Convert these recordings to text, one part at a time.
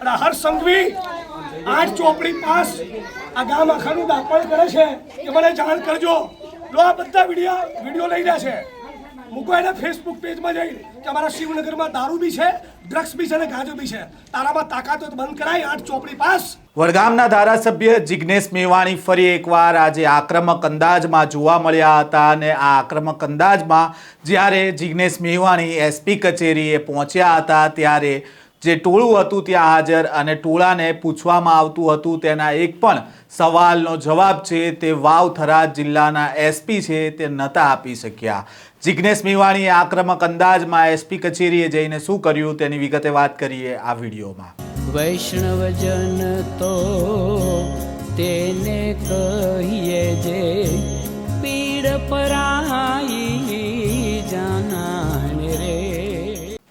અને હર્ષ સંઘવી 8 ચોપડી પાસ આ ગામ આખાનું દાપણ કરે છે કે મને જાણ કરજો. લો આ બધા વિડીયો લઈ રહ્યા છે, મૂકો એને ફેસબુક પેજમાં જઈને કે અમારા શિવનગરમાં દારૂ બી છે, ડ્રગ્સ બી છે અને ગાંજો બી છે. તારામાં તાકાત હોય તો બંધ કરાય 8 ચોપડી પાસ. વડગામના ધારાસભ્ય જિગ્નેશ મેવાણી ફરી એકવાર આજે આક્રમક અંદાજમાં જોવા મળ્યા હતા અને આ આક્રમક અંદાજમાં જ્યારે જિગ્નેશ મેવાણી એસપી કચેરીએ પહોંચ્યા હતા ત્યારે જે ટોળું હતું ત્યાં હાજર અને ટોળાને પૂછવામાં આવતું હતું તેના એક પણ સવાલનો જવાબ છે તે વાવ થરાદ જિલ્લાના એસપી છે તે નહોતા આપી શક્યા. જિગ્નેશ મેવાણીએ આક્રમક અંદાજમાં એસપી કચેરીએ જઈને શું કર્યું તેની વિગતે વાત કરીએ આ વિડીયોમાં. વૈષ્ણવજન તો તેને કહીએ જે પીડ પરાઈ જાનાને રે.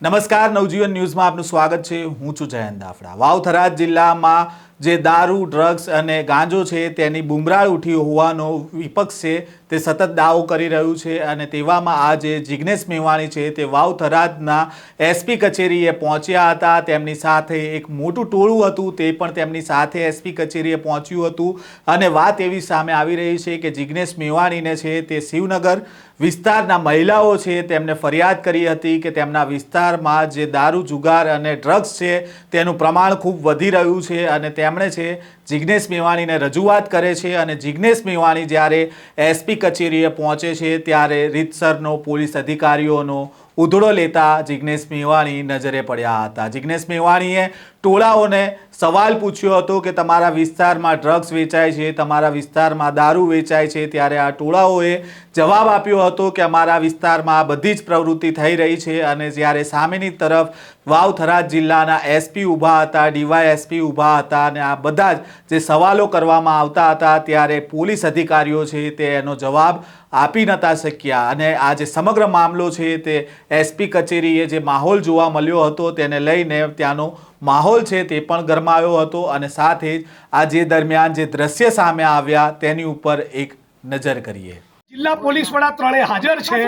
નમસ્કાર, નવજીવન ન્યૂઝમાં આપનું સ્વાગત છે. હું છું જયંત દાફડા. વાવ થરાદ જિલ્લામાં જે દારૂ, ડ્રગ્સ અને ગાંજો છે તેની બુમરાળ ઉઠી હોવાનો વિપક્ષ છે તે સતત દાવો કરી રહ્યું છે અને તેવામાં આજે જિગ્નેશ મેવાણી છે તે વાવ થરાદના એસપી કચેરીએ પહોંચ્યા હતા. તેમની સાથે એક મોટું ટોળું હતું તે પણ તેમની સાથે એસપી કચેરીએ પહોંચ્યું હતું અને વાત એવી સામે આવી રહી છે કે જિગ્નેશ મેવાણીને છે તે શિવનગર વિસ્તારના મહિલાઓ છે તેમને ફરિયાદ કરી હતી કે તેમના વિસ્તારમાં જે દારૂ, જુગાર અને ડ્રગ્સ છે તેનું પ્રમાણ ખૂબ વધી રહ્યું છે અને તેમણે છે જિગ્નેશ મેવાણીને રજૂઆત કરે છે અને જિગ્નેશ મેવાણી જ્યારે એસપી કચેરીએ પહોંચે છે ત્યારે રીતસરનો પોલીસ અધિકારીઓનો ઉધડો લેતા જિગ્નેશ મેવાણી નજરે પડ્યા હતા. જિગ્નેશ મેવાણીએ ટોળાઓને સવાલ પૂછ્યો હતો કે તમારા વિસ્તારમાં ડ્રગ્સ વેચાય છે, તમારા વિસ્તારમાં દારૂ વેચાય છે, ત્યારે આ ટોળાઓએ જવાબ આપ્યો હતો કે અમારા વિસ્તારમાં આ બધી જ પ્રવૃત્તિ થઈ રહી છે. અને જ્યારે સામેની તરફ વાવ થરાદ જિલ્લાના એસપી ઊભા હતા, ડીવાયએસપી ઊભા હતા અને આ બધા જ જે સવાલો કરવામાં આવતા હતા ત્યારે પોલીસ અધિકારીઓ છે તે એનો જવાબ આપી નહોતા શક્યા. અને આ જે સમગ્ર મામલો છે તે એસપી કચેરીએ જે માહોલ જોવા મળ્યો હતો તેને લઈને ત્યાંનો માહોલ છે તે પણ ગરમાયો હતો અને સાથે જ આ જે દરમિયાન જે દ્રશ્ય સામે આવ્યા તેની ઉપર એક નજર કરીએ. જિલ્લા પોલીસ વડા ત્રણે હાજર છે.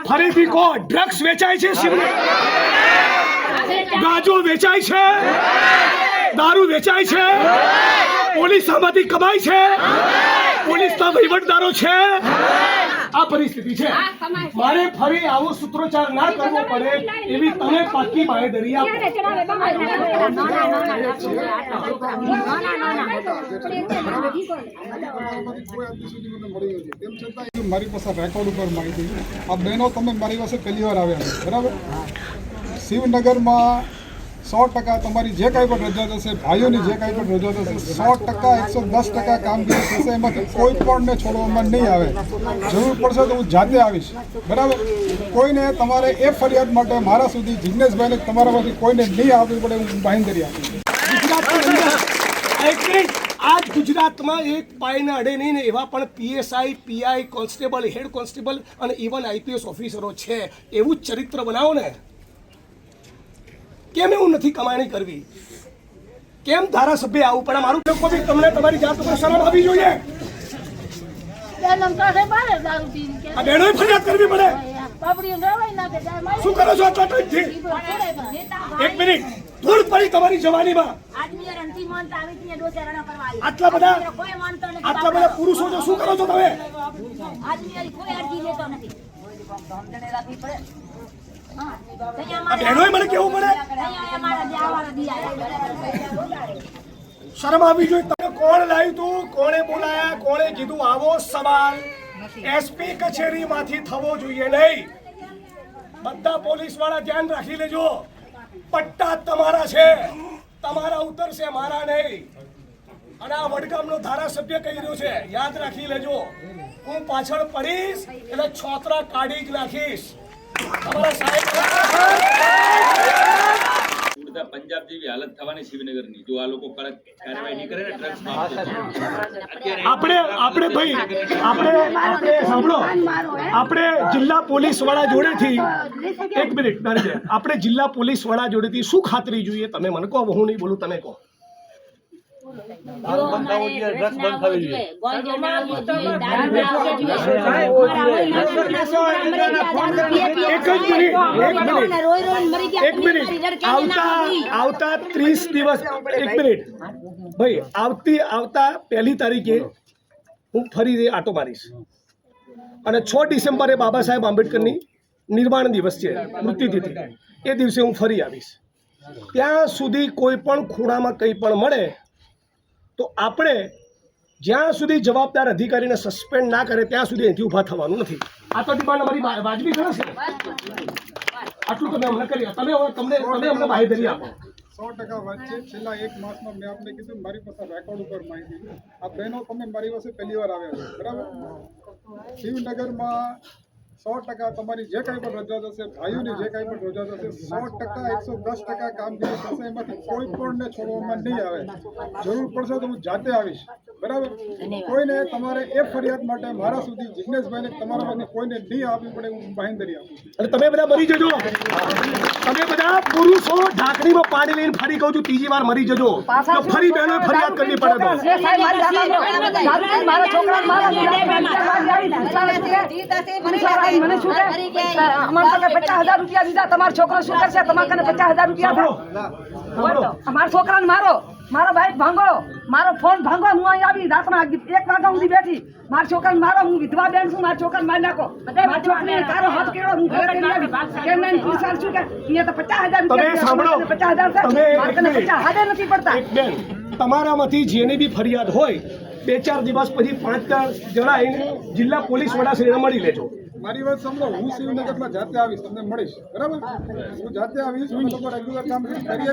ફરીથી કહો, ડ્રગ્સ વેચાય છે, ગાંજો વેચાય છે, દારૂ વેચાય છે, પોલીસ આમાંથી કમાય છે, પોલીસના વહીવટદારો છે. આ પરિસ્થિતિ છે. મારે ફરી આવો સૂત્રોચ્ચાર ના કરવો પડે એવી તમે પાકી બાંહેધરી આપો. મારી પાસે રેકોર્ડ ઉપર માહિતી આ બહેનો તમે મારી પાસે પહેલી વાર આવ્યા છો, બરાબર? શિવનગરમાં 100% તમારી જે કાંઈ પણ રજૂઆત હશે, ભાઈઓની જે કાંઈ પણ રજૂઆત હશે, 100% 110% કામગીરી થશે. એમાંથી કોઈ પણને છોડવામાં નહીં આવે. જરૂર પડશે તો હું જાતે આવીશ, બરાબર? કોઈને તમારે એ ફરિયાદ માટે મારા સુધી જિગ્નેશભાઈને તમારામાંથી કોઈને નહીં આવવી પડે હું બાંહેધરી આપીશ. આજ ગુજરાતમાં એક પાયને અડે નહીં ને એવા પણ PSI, PI, constable, head constable અને ઇવન આઈપીએસ ઓફિસરો છે. એવું જ ચરિત્ર બનાવો ને. કેમ એવું નથી કમાણી કરવી? કેમ ધારાસભ્ય આવું પડે? મારું લોકો બી તમને તમારી જાત ઉપર શરમ આવી જોઈએ. આ બહેનોએ ફરિયાદ કરવી પડે. શું કરો છો આટલા ટાઈમથી? એક મિનિટ, ધૂળ પડી તમારી જવાનીમાં. આટલા બધા પુરુષો તો શું કરો છો તમે? બહેનોએ મને કેવું પડે, શરમ આવી જોઈએ. તમે કોણ લાવ્યું તું, કોણે બોલાયા, કોણે કીધું? આવો સવાલ એસપી કચેરીમાંથી થવો જોઈએ નહીં. બધા પોલીસ વાળા ધ્યાન રાખી લેજો. પટ્ટા તમારા છે, તમારા ઉતરશે, મારા નહીં. અને આ વડગામનો ધારાસભ્ય કહી રહ્યો છે, યાદ રાખી લેજો. હું પાછળ પડીશ એટલે છોતરા કાઢી જ નાખીશ. પંજાબ જેવી હાલત થવાની શિવનગરની જો આ લોકો કડક કાર્યવાહી નહીં કરે ને ડ્રગ્સ આપણે જિલ્લા પોલીસ વડા જોડેથી એક મિનિટ આપણે જિલ્લા પોલીસ વડા જોડેથી શું ખાતરી જોઈએ? તમે મને કહો, હું નહીં બોલું, તમે કહો. એક મિનિટ આવતા 30 દિવસ એક મિનિટ ભાઈ આવતા 1 તારીખે હું ફરી આટો મારીશ અને 6 ડિસેમ્બરે બાબા સાહેબ આંબેડકરની નિર્વાણ દિવસ છે, મૃત્યુતિથિ, એ દિવસે હું ફરી આવીશ. ત્યાં સુધી કોઈ પણ ખૂણામાં કંઈ પણ મળે તો આપણે જ્યાં સુધી જવાબદાર અધિકારીને સસ્પેન્ડ ના કરે ત્યાં સુધી અહીંથી ઊભા થવાનું નથી. આ તો ડિમાન્ડ અમારી વાજબી ગણશે. આટલું તમે અમને કરી તમે અમને બાહેધરી આપો. 100% વાત છે. છેલ્લા 1 માસમાં મેં આપને કીધું મારી પાસે રેકોર્ડ ઉપર માહિતી. આ બહેનો તમે મારી પાસે પહેલી વાર આવ્યા છો, બરાબર? શિવનગરમાં 100% તમારી જે કાંઈ પણ રજૂઆત હશે, ભાઈઓની જે કાંઈ પણ રજૂઆત હશે, 100% 110% કામગીરી થશે. એમાંથી કોઈ પણને છોડવામાં નહીં આવે. જરૂર પડશે તો હું જાતે આવીશ, બરાબર? કોઈને તમારે એ ફરિયાદ માટે મારા સુધી જિજ્ઞેશભાઈને તમારામાંથી કોઈને નહીં આપવી પડે, હું બાંહેધરી આપું છું. અને તમે બધા મરી જજો. તમે બધા પુરુષો ઢાંકણીમાં પાણી લઈને ફરી કહું છું ત્રીજી વાર મરી જજો તો ફરી બહેનો ફરિયાદ કરવી પડે તો. તમારો છોકરો શું કરશે? તમારે 50,000 રૂપિયા અમારા છોકરાને મારો બાઈક ભાંગો, મારો ફોન ભાંગો. હું અહીં આવી રાતના 1 વાગ્યા સુધી બેઠી. મારા છોકરાને મારો, હું વિધવા બેન છું, મારા છોકરાને મારી નાખો. મારા છોકરીને તારો હાથ કેળો, હું ઘરે કરી આવી. કેમ નહીં પૂછાર છું કે અહીંયા તો 50,000 રૂપિયા 50,000 50,000 નથી પડતા. એક બેન, તમારામાંથી જેની બી ફરિયાદ હોય 2-4 દિવસ પછી 5 જણા આવીને જિલ્લા પોલીસ વડા શ્રીને મળી લેજો. મારી વાત સમજો. હું શિવનગરમાં જાતે આવીશ, તમને મળીશ, બરાબર? હું જાતે આવીશ. હું લોકો રેગ્યુલર કામ કરીએ છીએ.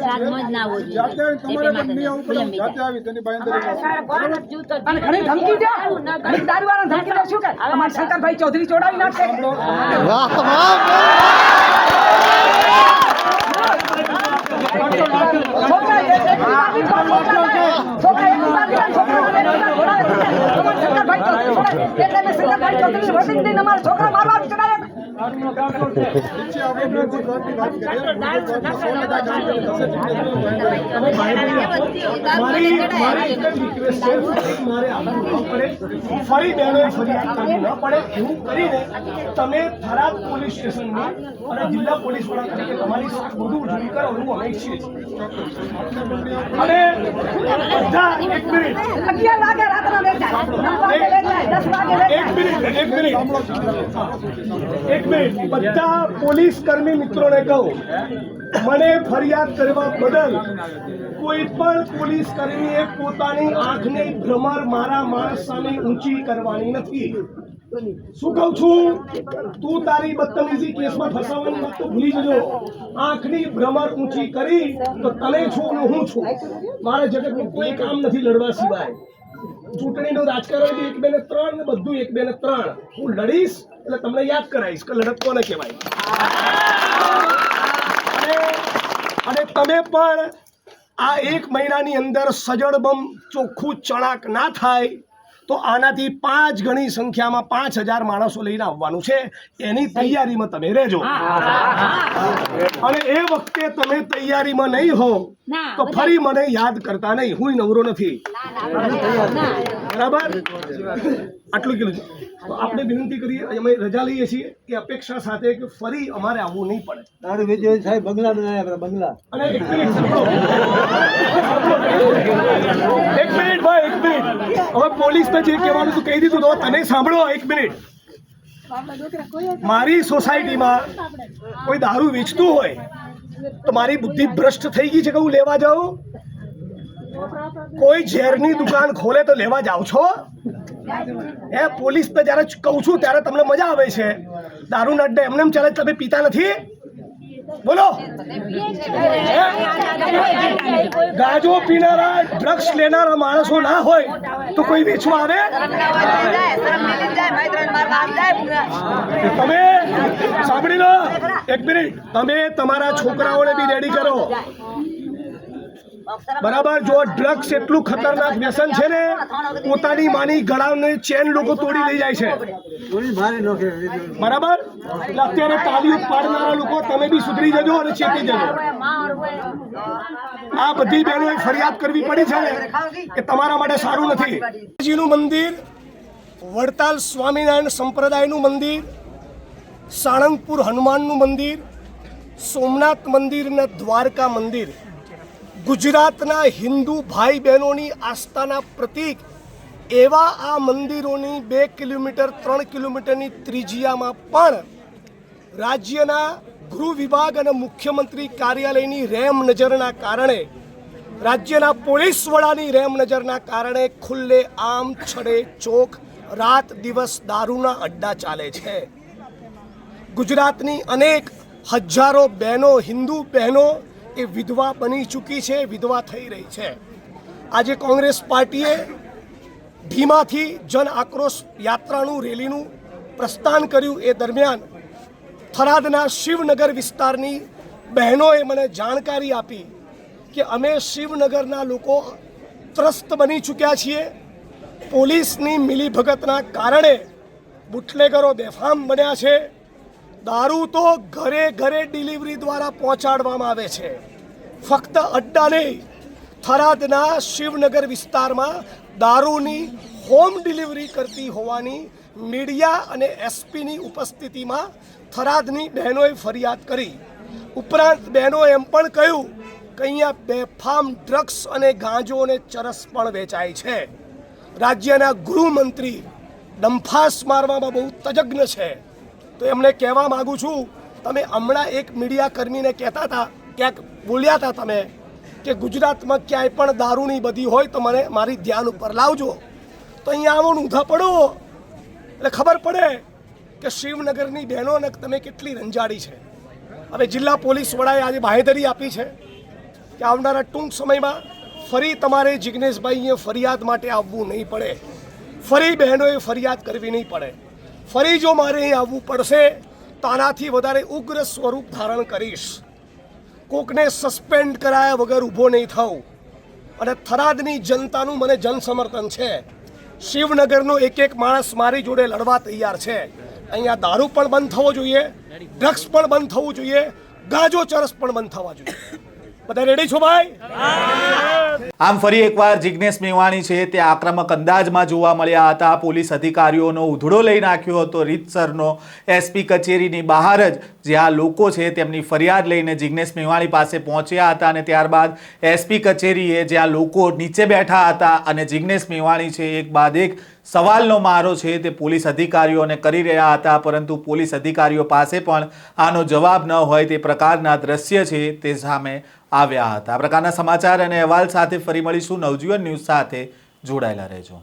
જાતે આવીને તમારે પણ નહીં આવવું પડે. હું જાતે આવીશ, એની બાંહેધરી. અને ઘણી ધમકી દે, ઘણી દારૂવાળા ધમકી દે. શું કે અમારા શંકરભાઈ ચૌધરી ચોડાવી નાખશે. છોકરા મારવા ચડાવે. નીચે આપણે મૂળભૂત વાતની વાત કરીએ. મૂળભૂત વાતમાં 100% મારી એક જ રિક્વેસ્ટ છે, મારે આવવું ન પડે, ફરી બહેનોએ ફરિયાદ કરવી ન પડે એવું કરીને તમે થરાદ પોલીસ સ્ટેશનની અને જિલ્લા પોલીસ વડા તરીકે તમારી સાથે બધું ઉજવણી કરો એવું અમે ઈચ્છીએ છીએ. અને બધા 1 મિનિટ 11 વાગે રાતના બેઠા, 9 વાગે બેઠા, 10 વાગે બેઠા. એક મિનિટ બધા પોલીસ કર્મી મિત્રોને કહું, મને ફરિયાદ કરવા બદલ કોઈ પણ પોલીસ કર્મીએ પોતાની આંખની ભ્રમર મારા માણસ સામે ઊંચી કરવાની નથી. શું કહું છું? તું તારી બદતમીજી કેસમાં ફસાવાની વાત તો ભૂલી જજો. આંખની ભ્રમર ઊંચી કરી તો તને છું ને હું છું. મારા જગતનું કોઈ કામ નથી લડવા સિવાય. ચૂંટણીનું રાજકારણ બી 1, 2 ને 3 ને બધું 1, 2 ને 3. હું લડીશ એટલે તમને યાદ કરાવીશ કે લડત કોને કહેવાય. અને તમે પણ આ 1 મહિનાની અંદર સજડબમ ચોખ્ખું ચણાક ના થાય તો આનાથી 5 ગણી સંખ્યામાં 5,000 માણસો લઈને આવવાનું છે. એની તૈયારીમાં તમે રહેજો. અને એ વખતે તમે તૈયારીમાં નહીં હો તો ફરી મને યાદ કરતા નહીં. હું નવરો નથી, બરાબર? આટલું કીધું. તો આપણે વિનંતી કરીએ, અમે રજા લઈએ છીએ કે અપેક્ષા સાથે કે ફરી અમારે આવવું નહીં પડે. તારું વિજય સાહેબ બંગલા બનાવ્યા, બંગલા. અને 1 મિનિટ સાંભળો. 1 મિનિટ ભાઈ, 1 મિનિટ. હવે પોલીસને જે કહેવાનું હતું કહી દીધું. તો તને સાંભળો 1 મિનિટ. મારી સોસાયટીમાં કોઈ દારૂ વેચતું હોય તો મારી બુદ્ધિ ભ્રષ્ટ થઈ ગઈ છે કે હું લેવા જાઉં? કોઈ ઝેરની દુકાન ખોલે તો લેવા જાવ છો? એ પોલીસને જ્યારે કહું છું ત્યારે તમને મજા આવે છે. દારૂના અડ્ડે એમને ચાલે, તમે પીતા નથી? બોલો. ગાંજો પીનારા, ડ્રગ્સ લેનારા માણસો ના હોય તો કોઈ વેચવા આવે? તમે સાંભળી લો 1 મિનિટ. તમે તમારા છોકરાઓને બી રેડી કરો. બરાબર, જો ડ્રગ્સ એટલું ખતરનાક વ્યસન છે ને, પોતાની માની ગળાની ચેન લોકો તોડી લઈ જાય છે, બરાબર. એટલે અત્યારે તાલીઓ પાડનારા લોકો તમે બી સુધરી જજો અને ચેતી જજો. આ બધી બહેનોએ ફરિયાદ કરવી પડી છે ને કે તમારા માટે સારું નથી. જીનું મંદિર, વડતાલ સ્વામિનારાયણ સંપ્રદાયનું મંદિર, સાળંગપુર હનુમાનનું મંદિર, સોમનાથ મંદિર અને દ્વારકા મંદિર ગુજરાતના હિન્દુ ભાઈ બહેનોની આસ્થાના પ્રતીક એવા આ મંદિરોની 2 કિલોમીટર 3 કિલોમીટરની ત્રિજ્યામાં પણ રાજ્યના ગૃહ વિભાગ અને મુખ્યમંત્રી કાર્યાલયની રેમ નજરના કારણે, રાજ્યના પોલીસ વડાની રેમ નજરના કારણે ખુલ્લે આમ છડે ચોક રાત દિવસ દારૂના અડ્ડા ચાલે છે. ગુજરાતની અનેક હજારો બહેનો, હિન્દુ બહેનો એ વિધવા બની ચૂકી છે, વિધવા થઈ રહી છે. આજે કોંગ્રેસ પાર્ટીએ ભીમાથી જન આક્રોશ યાત્રાનું રેલીનું પ્રસ્થાન કર્યું. એ દરમિયાન થરાદના શિવનગર વિસ્તારની બહેનોએ મને જાણકારી આપી કે અમે શિવનગરના લોકો ત્રસ્ત બની ચૂક્યા છીએ. પોલીસની મિલીભગતના કારણે બુટલેગરો બેફામ બન્યા છે. દારૂ તો ઘરે ઘરે ડિલિવરી દ્વારા પહોંચાડવામાં આવે છે. ફક્ત અડ્ડા નહીં, થરાદના શિવનગર વિસ્તારમાં દારૂની હોમ ડિલિવરી કરતી હોવાની મીડિયા અને એસપીની ઉપસ્થિતિમાં થરાદની બહેનોએ ફરિયાદ કરી. ઉપરાંત બહેનોએ એમ પણ કહ્યું કે અહીંયા બેફામ ડ્રગ્સ અને ગાંજો અને ચરસ પણ વેચાય છે. રાજ્યના ગૃહમંત્રી ડંફાસ મારવામાં બહુ તજજ્ઞ છે. તો એમને કહેવા માગું છું, તમે હમણાં એક મીડિયા કર્મીને કહેતા હતા, ક્યાંક બોલ્યા હતા તમે કે ગુજરાતમાં ક્યાંય પણ દારૂની બધી હોય તો મને મારી ધ્યાન ઉપર લાવજો. તો અહીંયા આવો ઊંધા પડો એટલે ખબર પડે કે શિવનગરની બહેનોને તમે કેટલી રંજાડી છે. હવે જિલ્લા પોલીસ વડાએ આજે બાંહેધરી આપી છે કે આવનારા ટૂંક સમયમાં ફરી તમારે જિગ્નેશભાઈએ ફરિયાદ માટે આવવું નહીં પડે, ફરી બહેનોએ ફરિયાદ કરવી નહીં પડે. ફરી જો મારે અહીં આવવું પડશે તો આનાથી વધારે ઉગ્ર સ્વરૂપ ધારણ કરીશ. કોકને સસ્પેન્ડ કરાયા વગર ઊભો નહીં થવું. અને થરાદની જનતાનું મને જનસમર્થન છે. શિવનગરનો એક એક માણસ મારી જોડે લડવા તૈયાર છે. અહીંયા દારૂ પણ બંધ થવો જોઈએ, ડ્રગ્સ પણ બંધ થવું જોઈએ, ગાંજો ચરસ પણ બંધ થવા જોઈએ. બધા રેડી છો ભાઈ? આમ ફરી એકવાર જિગ્નેશ મેવાણી છે તે આક્રમક અંદાજમાં જોવા મળ્યા હતા. પોલીસ અધિકારીઓનો ઉધડો લઈ નાખ્યો હતો રીતસરનો. એસપી કચેરીની બહાર જ જ્યાં લોકો છે તેમની ફરિયાદ લઈને જિગ્નેશ મેવાણી પાસે પહોંચ્યા હતા અને ત્યારબાદ એસપી કચેરીએ જ્યાં લોકો નીચે બેઠા હતા અને જિગ્નેશ મેવાણી છે એક બાદ એક સવાલનો મારો છે તે પોલીસ અધિકારીઓને કરી રહ્યા હતા, પરંતુ પોલીસ અધિકારીઓ પાસે પણ આનો જવાબ ન હોય તે પ્રકારના દ્રશ્ય છે તે સામે આવ્યા હતા. આ પ્રકારના સમાચાર અને અહેવાલ સાથે ફરી મળીશું. નવજીવન ન્યૂઝ સાથે જોડાયેલા રહેજો.